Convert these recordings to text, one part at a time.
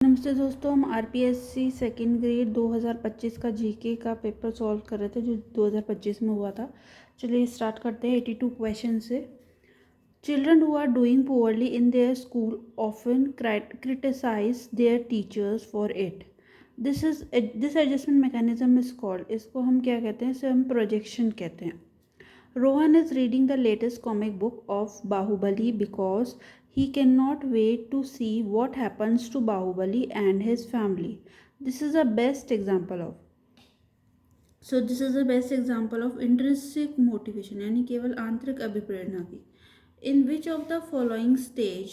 नमस्ते दोस्तों, हम आरपीएससी सेकेंड ग्रेड 2025 का जीके का पेपर सॉल्व कर रहे थे जो 2025 में हुआ था। चलिए स्टार्ट करते हैं 82 क्वेश्चन से। Children who are doing poorly in their school often criticize their teachers for it. This adjustment mechanism is called. इसको हम क्या कहते हैं? इसे हम प्रोजेक्शन कहते हैं। Rohan is reading the latest comic book of Bahubali because he cannot wait to see what happens to Bahubali and his family. This is the best example of. This is the best example of intrinsic motivation, यानी केवल आंतरिक अभिप्रेरणा की. In which of the following stage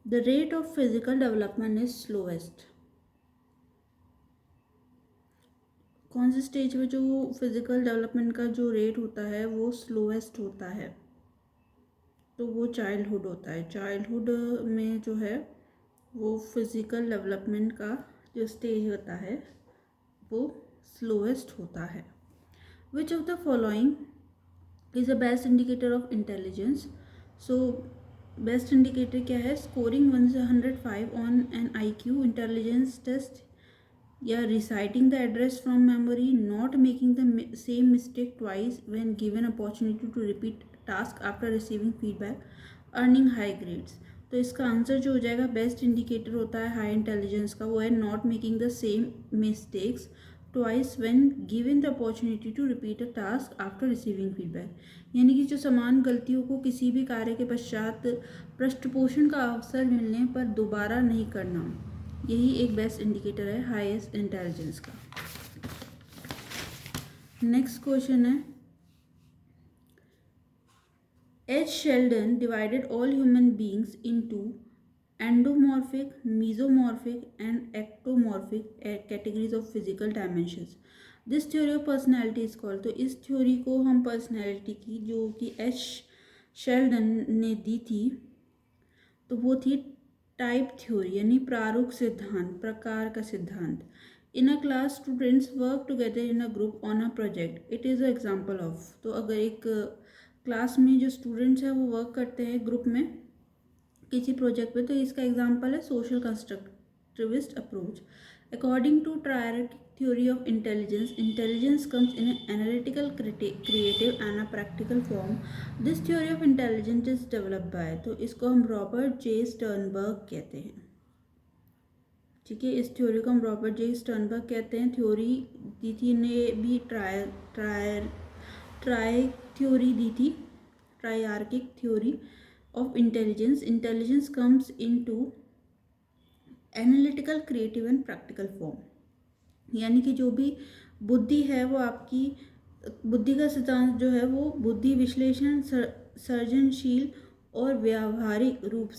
the rate of physical development is slowest? कौन सी stage में जो physical development का जो rate होता है वो स्लोएस्ट होता है? तो वो चाइल्डहुड होता है। चाइल्डहुड में जो है वो फिज़िकल डेवलपमेंट का जो स्टेज होता है वो स्लोएस्ट होता है। Which of the following is a best indicator of intelligence? So best indicator क्या है? Scoring 105 on an IQ intelligence test, या reciting the address from memory, not making the same mistake twice when given opportunity to repeat task after receiving feedback, earning high grades. तो इसका answer जो हो जाएगा, best indicator होता है high intelligence का, वो है not making the same mistakes twice when given the opportunity to repeat a task after receiving feedback. यानी कि जो समान गलतियों को किसी भी कार्य के पश्चात पृष्ठपोषण का अवसर मिलने पर दोबारा नहीं करना, यही एक बेस्ट इंडिकेटर है हाईएस्ट इंटेलिजेंस का। नेक्स्ट क्वेश्चन है, H Sheldon divided all human beings into endomorphic, mesomorphic and ectomorphic categories of physical dimensions. This theory of personality is called. तो इस थ्योरी को हम पर्सनैलिटी की जो कि एच शेल्डन ने दी थी, तो वो थी टाइप थ्योरी, यानी प्रारूप सिद्धांत, प्रकार का सिद्धांत। In a class students work together in a group on a project, it is a example of. तो अगर एक क्लास में जो स्टूडेंट्स हैं वो वर्क करते हैं ग्रुप में किसी प्रोजेक्ट पे, तो इसका एग्जाम्पल है social constructivist approach. According to triarchic theory of intelligence, intelligence comes in an analytical, creative and a practical form. This theory of intelligence is developed by, तो इसको हम रॉबर्ट जे स्टर्नबर्ग कहते हैं। ठीक है, इस थ्योरी को हम रॉबर्ट जे स्टर्नबर्ग कहते हैं। थ्योरी दी थी ने भी ट्राई थ्योरी दी थी, triarchic theory of intelligence. Intelligence comes into analytical, creative and practical form. यानी कि जो भी बुद्धि है वो आपकी बुद्धि का सिद्धांत जो है वो बुद्धि विश्लेषण, सर्जनशील और व्यावहारिक रूप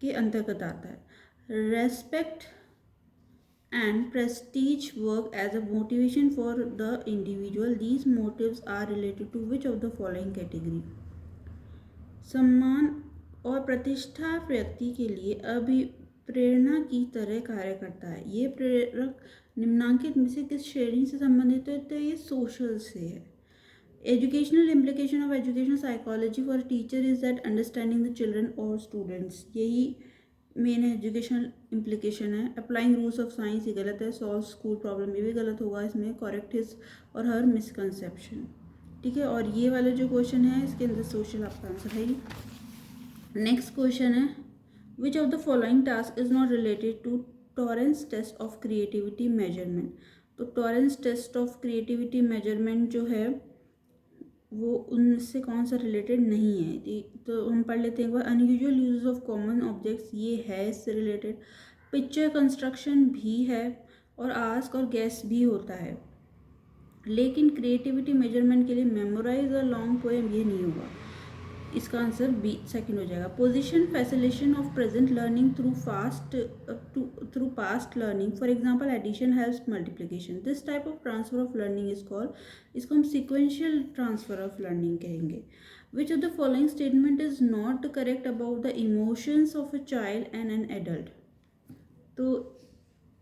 के अंतर्गत आता है। Respect and prestige work as a motivation for the individual. These motives are related to which of the following category? सम्मान और प्रतिष्ठा व्यक्ति के लिए अभिप्रेरणा की तरह कार्य करता है। ये प्रेरक निम्नांकित में से किस श्रेणी से संबंधित है? तो ये सोशल से है। Educational implication of educational psychology for teacher is that understanding the children और स्टूडेंट्स, यही मेन एजुकेशनल इम्प्लीकेशन है। अप्लाइंग रूल्स ऑफ साइंस, ये गलत है। सॉल्व स्कूल प्रॉब्लम, ये भी गलत होगा इसमें। करेक्ट हिज और हर मिसकंसेप्शन। ठीक है, और ये वाला जो क्वेश्चन है इसके अंदर सोशल आपका आंसर है। नेक्स्ट क्वेश्चन है, which of the following task is not related to Torrance test of creativity measurement? तो Torrance test of creativity measurement जो है वो उनसे कौन सा रिलेटेड नहीं है? तो हम पढ़ लेते हैं एक बार। Unusual use of common objects, ये है इससे रिलेटेड। पिक्चर कंस्ट्रक्शन भी है, और आस्क और गेस भी होता है। लेकिन क्रिएटिविटी मेजरमेंट के लिए मेमोराइज और लॉन्ग पोएम ये नहीं होगा। इसका आंसर बी सेकंड हो जाएगा। Position facilitation of present learning through past learning, for example addition helps multiplication. This type of transfer of learning is called, इसको हम सीक्वेंशियल ट्रांसफर ऑफ लर्निंग कहेंगे। Which of the following statement is not correct about the emotions of a child and an adult? तो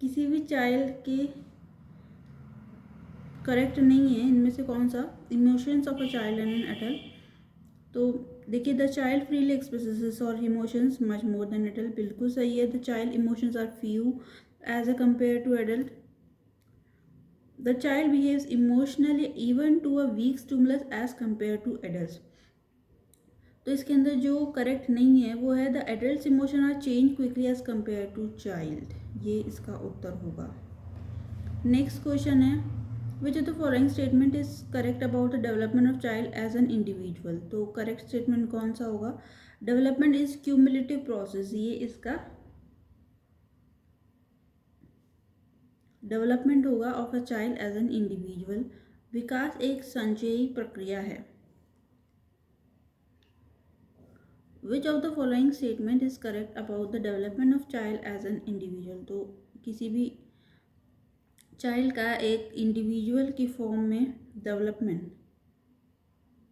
किसी भी child के correct नहीं है इनमें से कौन सा? Emotions of a child and an adult. तो देखिए, द चाइल्ड फ्रीली एक्सप्रेसेस और emotions much more than adult, बिल्कुल सही है। The child emotions are few as compared to adult. The child behaves emotionally even to a weak stimulus as compared to adults. तो इसके अंदर जो correct नहीं है वो है the adults emotion are change quickly as compare to child, ये इसका उत्तर होगा। नेक्स्ट क्वेश्चन है which of the following statement is correct about the development of child as an individual. तो करेक्ट स्टेटमेंट कौन सा होगा? डेवलपमेंट इज क्यूमुलेटिव प्रोसेस, ये इसका डेवलपमेंट होगा of a child as an individual. विकास एक संचयी प्रक्रिया है। Which of the following statement is correct about the development of child as an individual. तो किसी भी चाइल्ड का एक इंडिविजुअल की फॉर्म में डेवलपमेंट,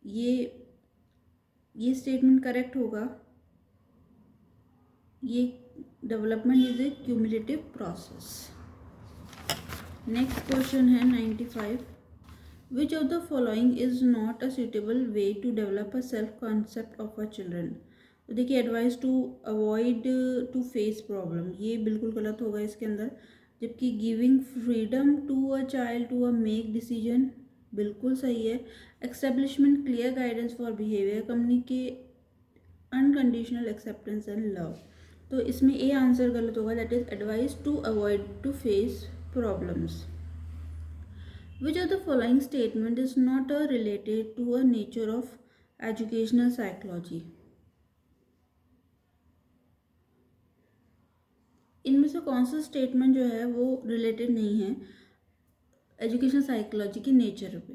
ये स्टेटमेंट करेक्ट होगा। ये development is a cumulative process. Next question है 95, which of the following is not a suitable way to develop a self concept of a children. तो देखिए advice to avoid to face problem, ये बिल्कुल गलत होगा इसके अंदर। जबकि giving freedom to a child to a make decision बिल्कुल सही है। Establishment clear guidance for behaviour, communicate unconditional acceptance and love. तो इसमें ए आंसर गलत होगा, that is advice to avoid to face problems. Which of the following statement is not related to a nature of educational psychology. इनमें से कौन सा statement जो है वो रिलेटेड नहीं है एजुकेशन साइकोलॉजी के नेचर पे।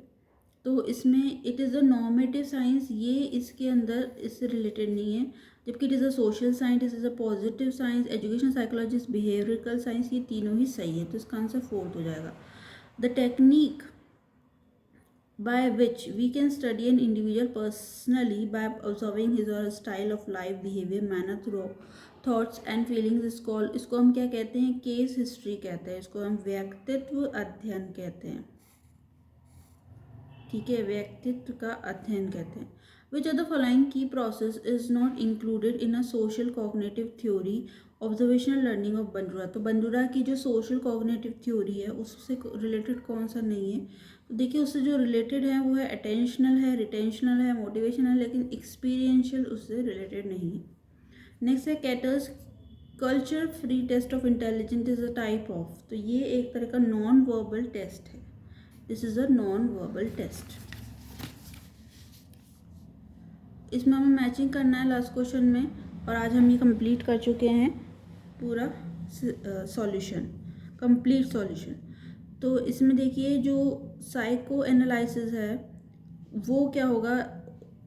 तो इसमें it is a normative science, ये इसके अंदर इससे रिलेटेड नहीं है। जबकि it is a social science, it is a positive science, education psychology, behavioural science, ये तीनों ही सही है। तो इसका आंसर 4th हो जाएगा। The technique by which we can study an individual personally by observing his or her style of life, behavior, manner, thoughts and feelings is called, इसको हम क्या कहते हैं? केस हिस्ट्री कहते हैं, इसको हम व्यक्तित्व अध्ययन कहते हैं। ठीक है, व्यक्तित्व का अध्ययन कहते हैं। विच ऑफ द फॉलोइंग की process is not included in a social cognitive theory observational learning of Bandura. तो बंडूरा की जो सोशल कॉग्निटिव थ्योरी है उससे रिलेटेड कौन सा नहीं है? तो देखिए उससे जो रिलेटेड है वो है अटेंशनल है, रिटेंशनल है, मोटिवेशनल, लेकिन एक्सपीरियंशियल उससे रिलेटेड नहीं है। नेक्स्ट है Cattell's culture free test of intelligence is a type of. तो ये एक तरह का नॉन वर्बल टेस्ट है, this is a non verbal test. इसमें हमें मैचिंग करना है लास्ट क्वेश्चन में, और आज हम ये कंप्लीट कर चुके हैं पूरा सॉल्यूशन, कंप्लीट सॉल्यूशन। तो इसमें देखिए जो साइको एनालिसिस है वो क्या होगा,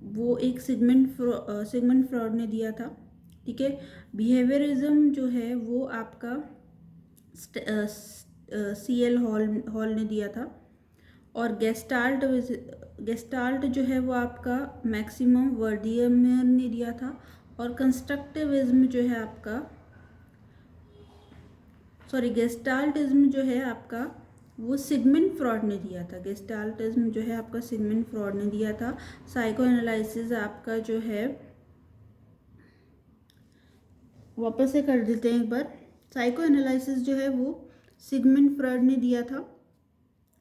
वो एक सिगमंड फ्रॉड ने दिया था। ठीक है, बिहेवियरिज्म जो है वो आपका CL हॉल ने दिया था, और गेस्टाल्ट जो है वो आपका मैक्सिमम वर्दियमर ने दिया था, और कंस्ट्रक्टिविज्म जो है आपका गेस्टाल्टिज्म जो है आपका वो सिगमंड फ्रॉड ने दिया था। गेस्टाल्टिज्म जो है आपका सिगमंड फ्रॉड ने दिया था। साइको एनालिसिस आपका जो है, वापस से कर देते हैं एक बार, साइको एनालिसिस जो है वो सिगमंड फ्रॉड ने दिया था।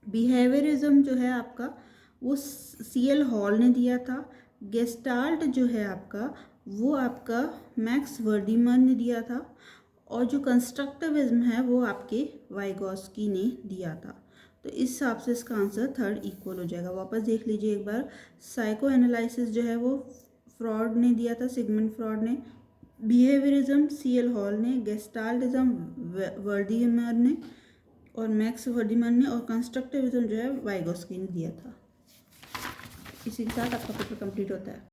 बिहेवियरिज्म जो है आपका वो CL हॉल ने दिया था। गेस्टाल्ट जो है आपका वो आपका मैक्स वर्दीमर ने दिया था, और जो कंस्ट्रक्टिविज्म है वो आपके वाइगोस्की ने दिया था। तो इस हिसाब से इसका आंसर 3rd इक्वल हो जाएगा। वापस देख लीजिए एक बार, साइको एनालिसिस जो है वो फ्रॉड ने दिया था, सिगमंड फ्रॉड ने। बिहेवियरिज्म CL हॉल ने, गेस्टाल्टिज्म वर्दीमर ने और मैक्स वर्दीमर ने, और कंस्ट्रक्टिविज्म जो है वाइगोस्की ने दिया था। इसी के साथ आपका पेपर कंप्लीट होता है।